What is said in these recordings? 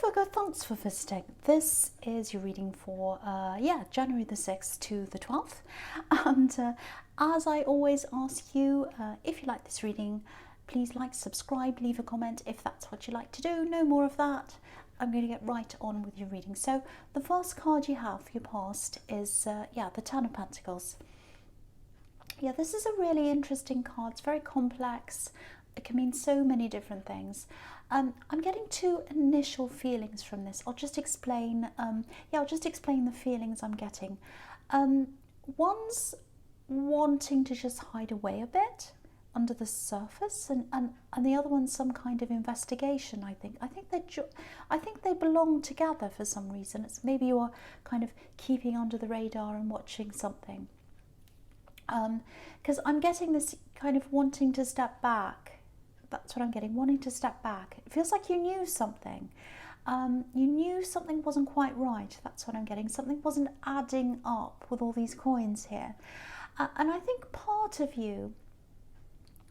Virgo, thanks for visiting. This is your reading for January the 6th to the 12th. And as I always ask you, if you like this reading, please like, subscribe, leave a comment if that's what you like to do. No more of that. I'm going to get right on with your reading. So the first card you have for your past is the Ten of Pentacles. Yeah, this is a really interesting card. It's very complex. It can mean so many different things. I'm getting two initial feelings from this. I'll just explain. I'll just explain the feelings I'm getting. One's wanting to just hide away a bit under the surface, and the other one's some kind of investigation. I think they belong together for some reason. It's maybe you're kind of keeping under the radar and watching something. Because I'm getting this kind of wanting to step back. That's what I'm getting, wanting to step back. It feels like you knew something. You knew something wasn't quite right. That's what I'm getting. Something wasn't adding up with all these coins here. And I think part of you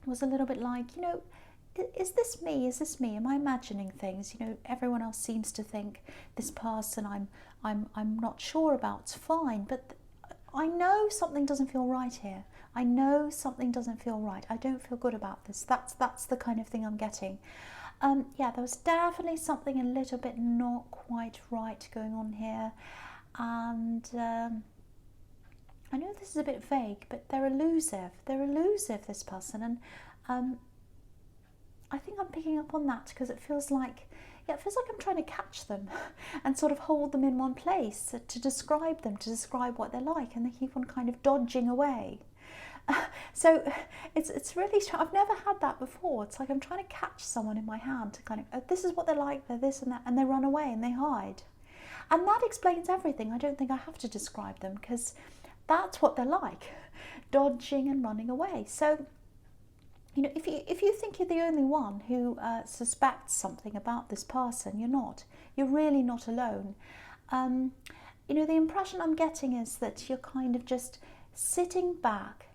was a little bit like, is this me? Is this me? Am I imagining things? Everyone else seems to think this person I'm not sure about's fine, but I know something doesn't feel right here. I know something doesn't feel right. I don't feel good about this. That's the kind of thing I'm getting. There was definitely something a little bit not quite right going on here. And I know this is a bit vague, but they're elusive. They're elusive, this person. And I think I'm picking up on that because it feels like I'm trying to catch them and sort of hold them in one place to describe them, to describe what they're like, and they keep on kind of dodging away. So it's really strange. I've never had that before. It's like I'm trying to catch someone in my hand to kind of, oh, this is what they're like, they're this and that, and they run away and they hide. And that explains everything. I don't think I have to describe them because that's what they're like, dodging and running away. So if you think you're the only one who suspects something about this person, you're not. You're really not alone. The impression I'm getting is that you're kind of just sitting back,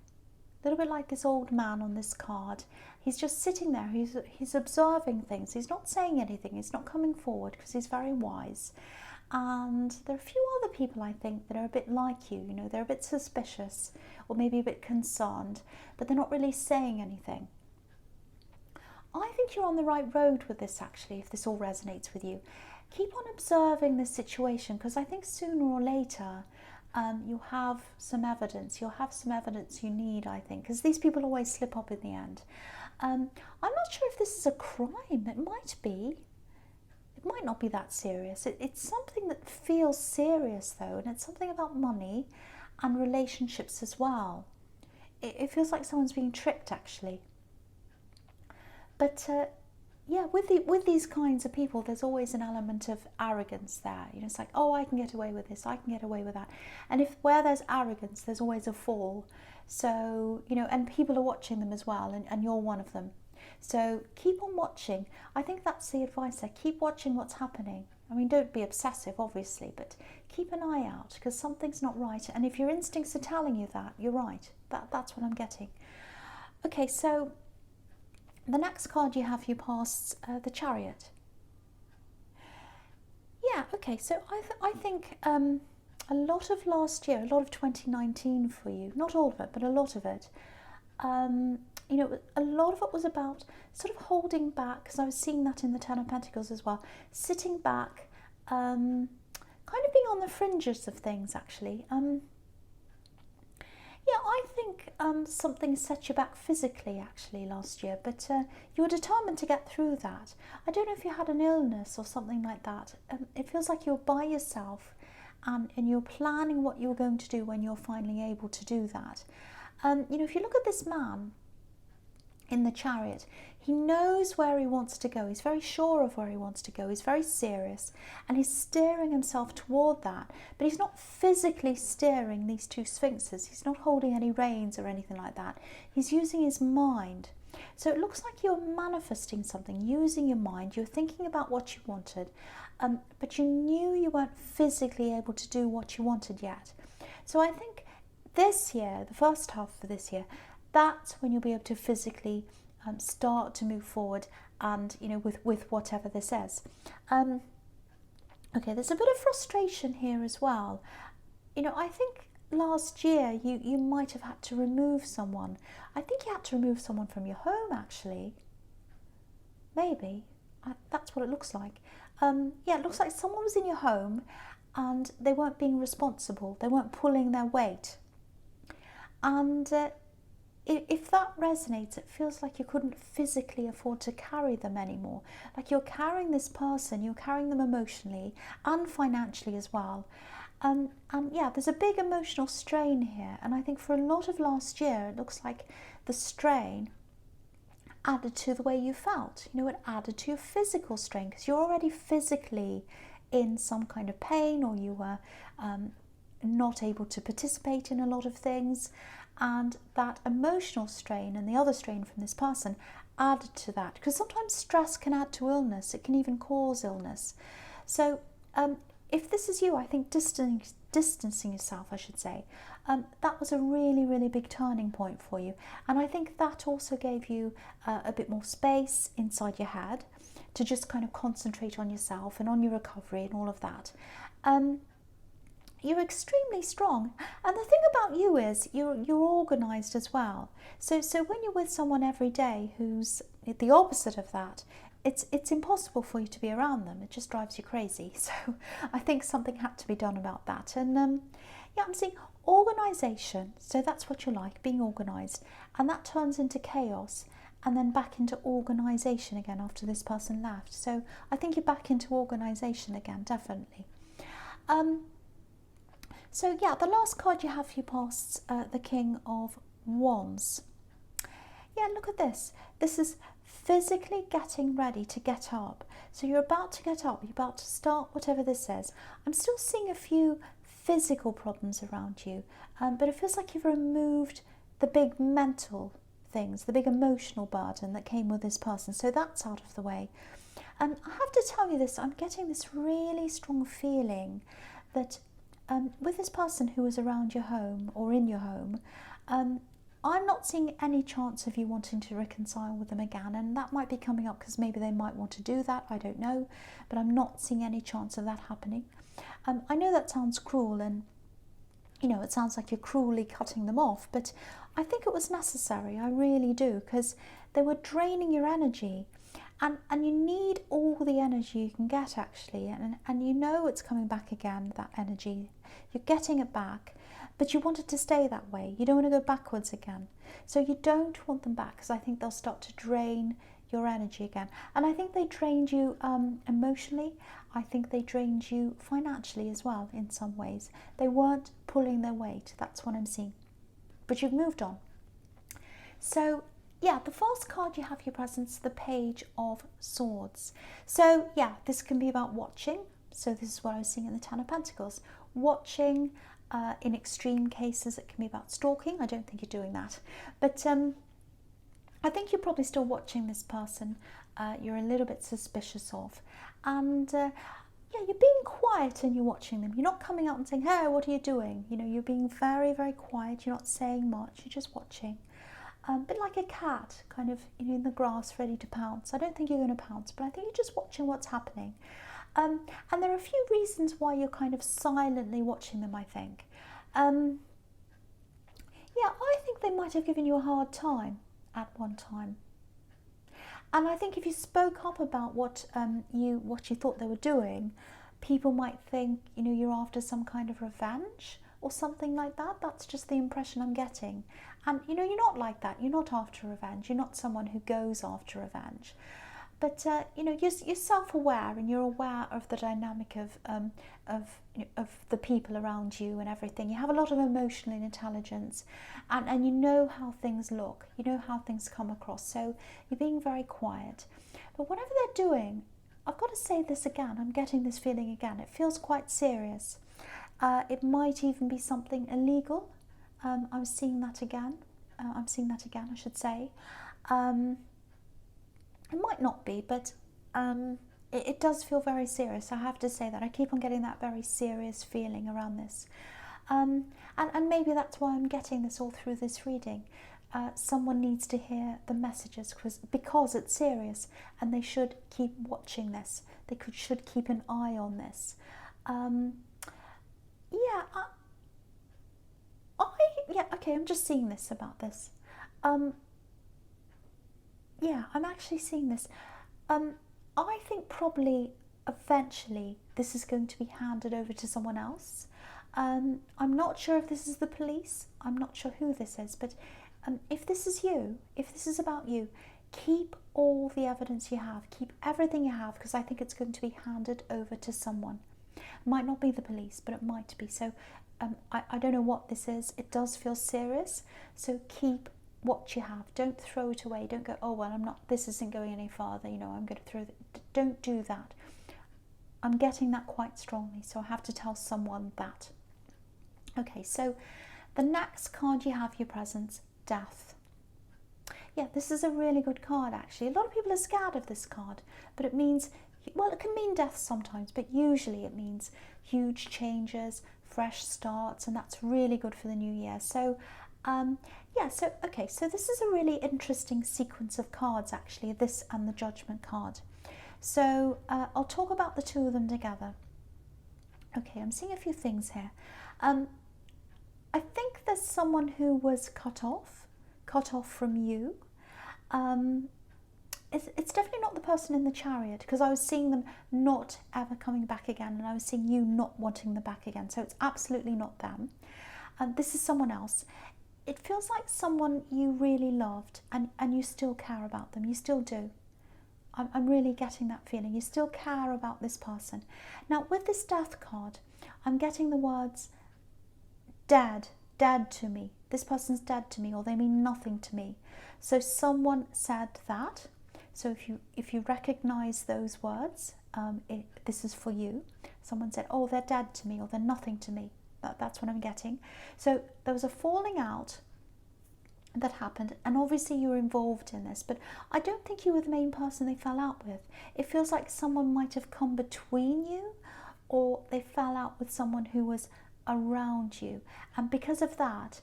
a little bit like this old man on this card. He's just sitting there. He's observing things. He's not saying anything. He's not coming forward because he's very wise. And there are a few other people, I think, that are a bit like you. They're a bit suspicious or maybe a bit concerned, but they're not really saying anything. I think you're on the right road with this, actually, if this all resonates with you. Keep on observing this situation, because I think sooner or later you'll have some evidence. You'll have some evidence you need, I think, because these people always slip up in the end. I'm not sure if this is a crime. It might be. It might not be that serious. It's something that feels serious, though, and it's something about money and relationships as well. It feels like someone's being tricked, actually. But with these kinds of people, there's always an element of arrogance there. It's like, oh, I can get away with this, I can get away with that. And where there's arrogance, there's always a fall. So, and people are watching them as well, and you're one of them. So keep on watching. I think that's the advice there. Keep watching what's happening. I mean, don't be obsessive, obviously, but keep an eye out, because something's not right. And if your instincts are telling you that, you're right. That's what I'm getting. Okay, so the next card you have, you pass the Chariot. Yeah, okay, so I think a lot of last year, a lot of 2019 for you, not all of it, but a lot of it, a lot of it was about sort of holding back, because I was seeing that in the Ten of Pentacles as well, sitting back, kind of being on the fringes of things, actually. I think something set you back physically, actually, last year, but you were determined to get through that. I don't know if you had an illness or something like that. It feels like you're by yourself and you're planning what you're going to do when you're finally able to do that. If you look at this man in the Chariot, he knows where he wants to go. He's very sure of where he wants to go. He's very serious, and he's steering himself toward that. But he's not physically steering these two sphinxes. He's not holding any reins or anything like that. He's using his mind. So it looks like you're manifesting something, using your mind. You're thinking about what you wanted, but you knew you weren't physically able to do what you wanted yet. So I think this year, the first half of this year, that's when you'll be able to physically start to move forward, and with whatever this is. Okay, there's a bit of frustration here as well. You know, I think last year you might have had to remove someone. I think you had to remove someone from your home, actually. Maybe. That's what it looks like. Yeah, it looks like someone was in your home and they weren't being responsible. They weren't pulling their weight. And if that resonates, it feels like you couldn't physically afford to carry them anymore. Like you're carrying this person, you're carrying them emotionally and financially as well. And yeah, there's a big emotional strain here. And I think for a lot of last year, it looks like the strain added to the way you felt. You know, it added to your physical strain because you're already physically in some kind of pain, or you were not able to participate in a lot of things. And that emotional strain and the other strain from this person added to that, because sometimes stress can add to illness. It can even cause illness. So if this is you, I think distancing yourself, I should say, that was a really, really big turning point for you. And I think that also gave you a bit more space inside your head to just kind of concentrate on yourself and on your recovery and all of that. You're extremely strong, and the thing about you is you're organised as well. So when you're with someone every day who's the opposite of that, it's impossible for you to be around them. It just drives you crazy. So I think something had to be done about that. And yeah, I'm seeing organisation. So that's what you like, being organised, and that turns into chaos and then back into organisation again after this person left. So I think you're back into organisation again, definitely. So yeah, the last card you have for your pasts, the King of Wands. Yeah, look at this. This is physically getting ready to get up. So you're about to get up, you're about to start whatever this says. I'm still seeing a few physical problems around you, but it feels like you've removed the big mental things, the big emotional burden that came with this person. So that's out of the way. And I have to tell you this, I'm getting this really strong feeling that with this person who is around your home or in your home, I'm not seeing any chance of you wanting to reconcile with them again, and that might be coming up because maybe they might want to do that, I don't know, but I'm not seeing any chance of that happening. I know that sounds cruel, and you know, it sounds like you're cruelly cutting them off, but I think it was necessary, I really do, because they were draining your energy. And you need all the energy you can get, actually, and you know it's coming back again, that energy. You're getting it back, but you want it to stay that way. You don't want to go backwards again. So you don't want them back, because I think they'll start to drain your energy again. And I think they drained you emotionally. I think they drained you financially as well in some ways. They weren't pulling their weight. That's what I'm seeing. But you've moved on. So yeah, the first card you have your presence, the Page of Swords. So yeah, this can be about watching. So this is what I was seeing in the Ten of Pentacles. Watching, in extreme cases, it can be about stalking. I don't think you're doing that. But I think you're probably still watching this person. You're a little bit suspicious of. And yeah, you're being quiet and you're watching them. You're not coming out and saying, hey, what are you doing? You know, you're being very, very quiet. You're not saying much. You're just watching. A bit like a cat, kind of, you know, in the grass, ready to pounce. I don't think you're going to pounce, but I think you're just watching what's happening. And there are a few reasons why you're kind of silently watching them, I think. Yeah, I think they might have given you a hard time at one time. And I think if you spoke up about what you thought they were doing, people might think, you know, you're after some kind of revenge or something like that. That's just the impression I'm getting. And, you know, you're not like that. You're not after revenge. You're not someone who goes after revenge. But, you know, you're self-aware and you're aware of the dynamic of the people around you and everything. You have a lot of emotional intelligence and you know how things look. You know how things come across. So you're being very quiet. But whatever they're doing, I've got to say this again. I'm getting this feeling again. It feels quite serious. It might even be something illegal. I'm seeing that again. I should say. It might not be, but it does feel very serious. I have to say that. I keep on getting that very serious feeling around this. And maybe that's why I'm getting this all through this reading. someone needs to hear the messages because it's serious, and they should keep watching this. They should keep an eye on this. Okay, I'm just seeing this about this. I'm actually seeing this. I think probably eventually this is going to be handed over to someone else. I'm not sure if this is the police. I'm not sure who this is, but if this is you, if this is about you, keep all the evidence you have, keep everything you have, because I think it's going to be handed over to someone. It might not be the police, but it might be. So I don't know what this is. It does feel serious. So keep what you have. Don't throw it away. Don't go, oh, well, this isn't going any farther. I'm going to throw it. Don't do that. I'm getting that quite strongly. So I have to tell someone that. Okay, so the next card you have, your presence, death. Yeah, this is a really good card, actually. A lot of people are scared of this card, but it means, well, it can mean death sometimes, but usually it means huge changes, fresh starts, and that's really good for the new year. So, so this is a really interesting sequence of cards, actually, this and the Judgment card. So I'll talk about the two of them together. Okay, I'm seeing a few things here. I think there's someone who was cut off from you. It's definitely not the person in the Chariot, because I was seeing them not ever coming back again, and I was seeing you not wanting them back again. So it's absolutely not them. This is someone else. It feels like someone you really loved, and you still care about them. You still do. I'm really getting that feeling. You still care about this person. Now, with this death card, I'm getting the words dead to me. This person's dead to me, or they mean nothing to me. So someone said that. So if you recognize those words, this is for you. Someone said, oh, they're dead to me, or they're nothing to me. That's what I'm getting. So there was a falling out that happened, and obviously you were involved in this, but I don't think you were the main person they fell out with. It feels like someone might have come between you, or they fell out with someone who was around you, and because of that,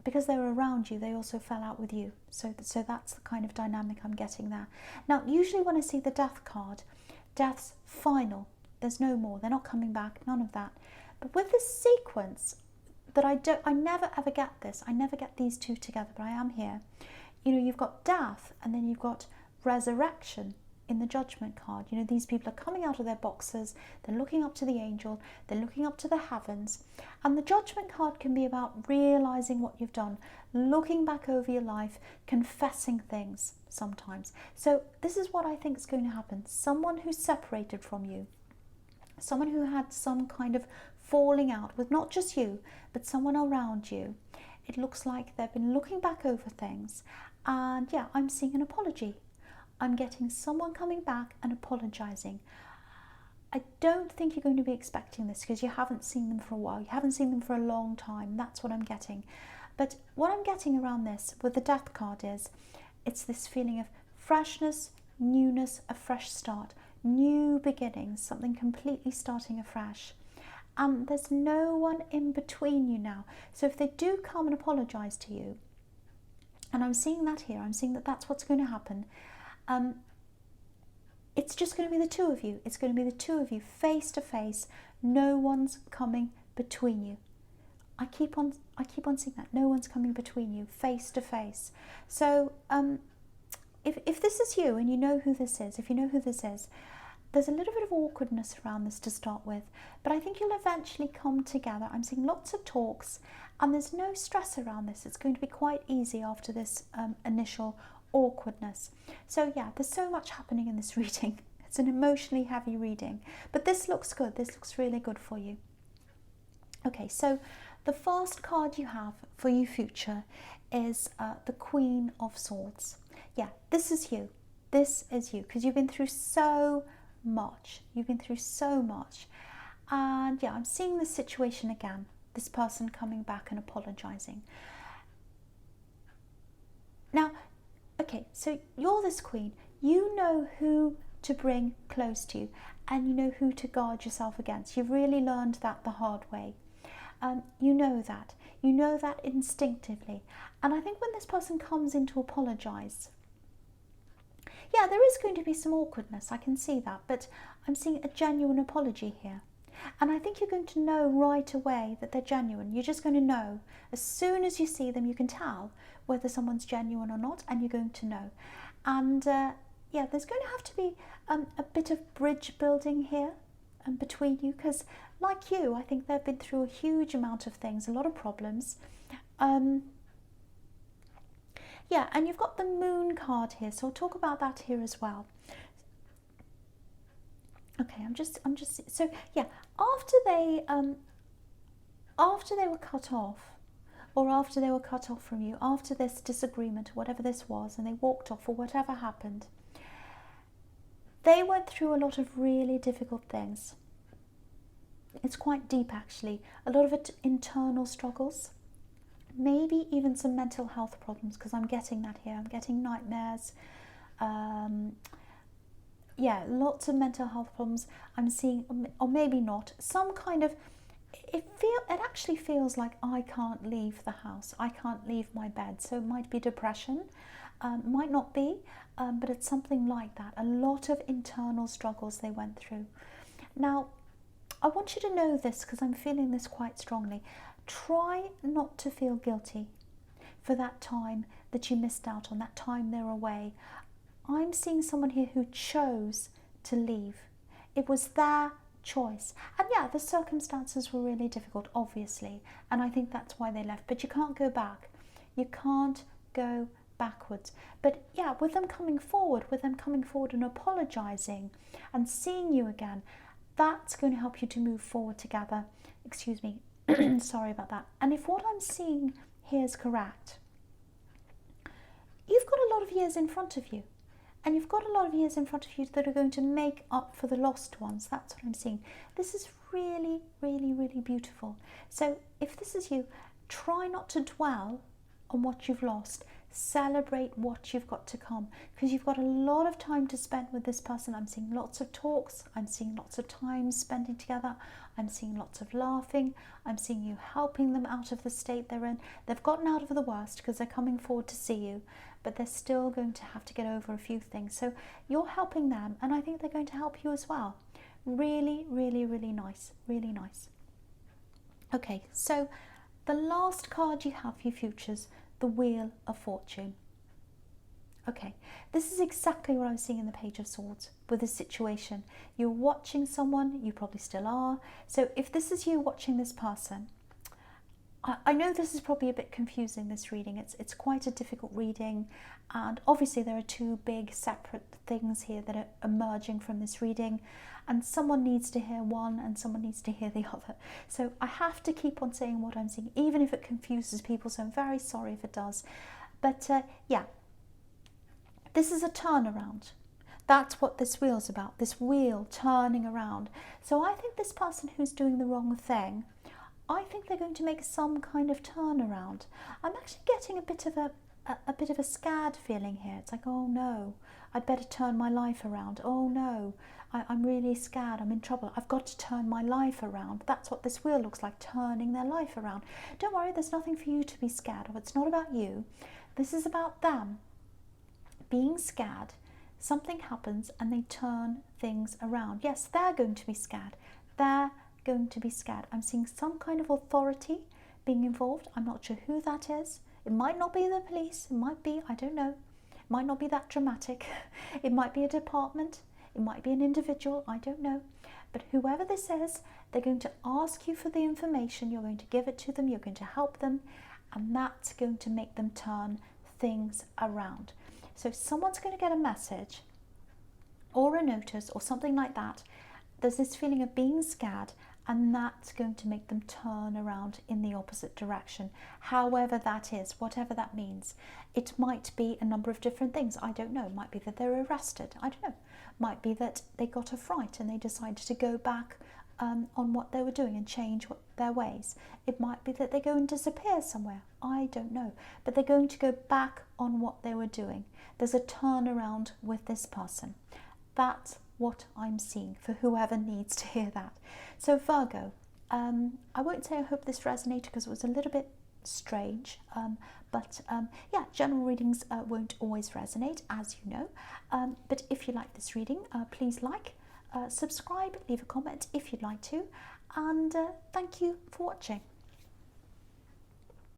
because they were around you, they also fell out with you. So that's the kind of dynamic I'm getting there. Now, usually when I see the death card, death's final. There's no more. They're not coming back. None of that. But with this sequence, that I never ever get this. I never get these two together, but I am here. You've got death, and then you've got resurrection in the Judgment card. These people are coming out of their boxes, they're looking up to the angel, they're looking up to the heavens, and the Judgment card can be about realizing what you've done, looking back over your life, confessing things sometimes. So this is what I think is going to happen. Someone who's separated from you, someone who had some kind of falling out with not just you, but someone around you. It looks like they've been looking back over things, and yeah, I'm seeing an apology. I'm getting someone coming back and apologizing. I don't think you're going to be expecting this, because you haven't seen them for a while. You haven't seen them for a long time. That's what I'm getting. But what I'm getting around this with the death card is, it's this feeling of freshness, newness, a fresh start, new beginnings, something completely starting afresh. And there's no one in between you now. So if they do come and apologize to you, and I'm seeing that here, I'm seeing that that's what's going to happen. It's just going to be the two of you. It's going to be the two of you face to face. No one's coming between you. I keep on seeing that. No one's coming between you, face to face. So if this is you, and you know who this is, if you know who this is, there's a little bit of awkwardness around this to start with, but I think you'll eventually come together. I'm seeing lots of talks, and there's no stress around this. It's going to be quite easy after this initial awkwardness. So yeah, there's so much happening in this reading. It's an emotionally heavy reading, but this looks good. This looks really good for you. Okay, so the first card you have for your future is the Queen of Swords. Yeah, this is you. This is you, because you've been through so much. You've been through so much. And yeah, I'm seeing this situation again. This person coming back and apologizing. Now, okay, so you're this queen. You know who to bring close to you, and you know who to guard yourself against. You've really learned that the hard way. You know that. You know that instinctively. And I think when this person comes in to apologise, yeah, there is going to be some awkwardness, I can see that, but I'm seeing a genuine apology here. And I think you're going to know right away that they're genuine. You're just going to know. As soon as you see them, you can tell whether someone's genuine or not, and you're going to know. And yeah, there's going to have to be a bit of bridge building here between you, because like you, I think they've been through a huge amount of things, a lot of problems. Yeah, and you've got the Moon card here, so I'll talk about that here as well. Okay, I'm just so yeah, after they were cut off, or after they were cut off from you, after this disagreement, whatever this was, and they walked off or whatever happened, they went through a lot of really difficult things. It's quite deep actually, a lot of it internal struggles, maybe even some mental health problems, because I'm getting that here. I'm getting nightmares, yeah, lots of mental health problems. I'm seeing, or maybe not, some kind of, it actually feels like I can't leave the house, I can't leave my bed. So it might be depression, might not be, but it's something like that. A lot of internal struggles they went through. Now, I want you to know this, because I'm feeling this quite strongly. Try not to feel guilty for that time that you missed out on, that time they're away. I'm seeing someone here who chose to leave. It was their choice. And yeah, the circumstances were really difficult, obviously, and I think that's why they left. But you can't go back. You can't go backwards. But yeah, with them coming forward and apologising and seeing you again, that's going to help you to move forward together. Excuse me. Sorry about that. And if what I'm seeing here is correct, you've got a lot of years in front of you. And you've got a lot of years in front of you that are going to make up for the lost ones. That's what I'm seeing. This is really, really, really beautiful. So if this is you, try not to dwell on what you've lost. Celebrate what you've got to come, because you've got a lot of time to spend with this person. I'm seeing lots of talks. I'm seeing lots of time spending together. I'm seeing lots of laughing. I'm seeing you helping them out of the state they're in. They've gotten out of the worst because they're coming forward to see you, but they're still going to have to get over a few things. So you're helping them, and I think they're going to help you as well. Really, really, really nice. Really nice. Okay, so the last card you have for your futures, the Wheel of Fortune. Okay, this is exactly what I was seeing in the Page of Swords with this situation. You're watching someone, you probably still are. So if this is you watching this person, I know this is probably a bit confusing, this reading. It's quite a difficult reading, and obviously there are two big separate things here that are emerging from this reading, and someone needs to hear one and someone needs to hear the other. So I have to keep on saying what I'm seeing, even if it confuses people, so I'm very sorry if it does. But yeah, this is a turnaround. That's what this wheel's about, this wheel turning around. So I think this person who's doing the wrong thing, I think they're going to make some kind of turnaround. I'm actually getting a bit of a scared feeling here. It's like, oh no, I'd better turn my life around. Oh no, I'm really scared. I'm in trouble. I've got to turn my life around. That's what this wheel looks like, turning their life around. Don't worry, there's nothing for you to be scared of. It's not about you. This is about them being scared. Something happens and they turn things around. Yes, they're going to be scared. They're going to be scared. I'm seeing some kind of authority being involved. I'm not sure who that is. It might not be the police. It might be, I don't know. It might not be that dramatic. It might be a department. It might be an individual. I don't know. But whoever this is, they're going to ask you for the information. You're going to give it to them. You're going to help them. And that's going to make them turn things around. So someone's going to get a message or a notice or something like that. There's this feeling of being scared, and that's going to make them turn around in the opposite direction, however that is, whatever that means. It might be a number of different things. I don't know. It might be that they're arrested. I don't know. It might be that they got a fright and they decided to go back on what they were doing and change their ways. It might be that they go and disappear somewhere. I don't know. But they're going to go back on what they were doing. There's a turnaround with this person. That's what I'm seeing for whoever needs to hear that. So Virgo, I won't say I hope this resonated because it was a little bit strange, but yeah, general readings won't always resonate, as you know. But if you like this reading, please like, subscribe, leave a comment if you'd like to, and thank you for watching.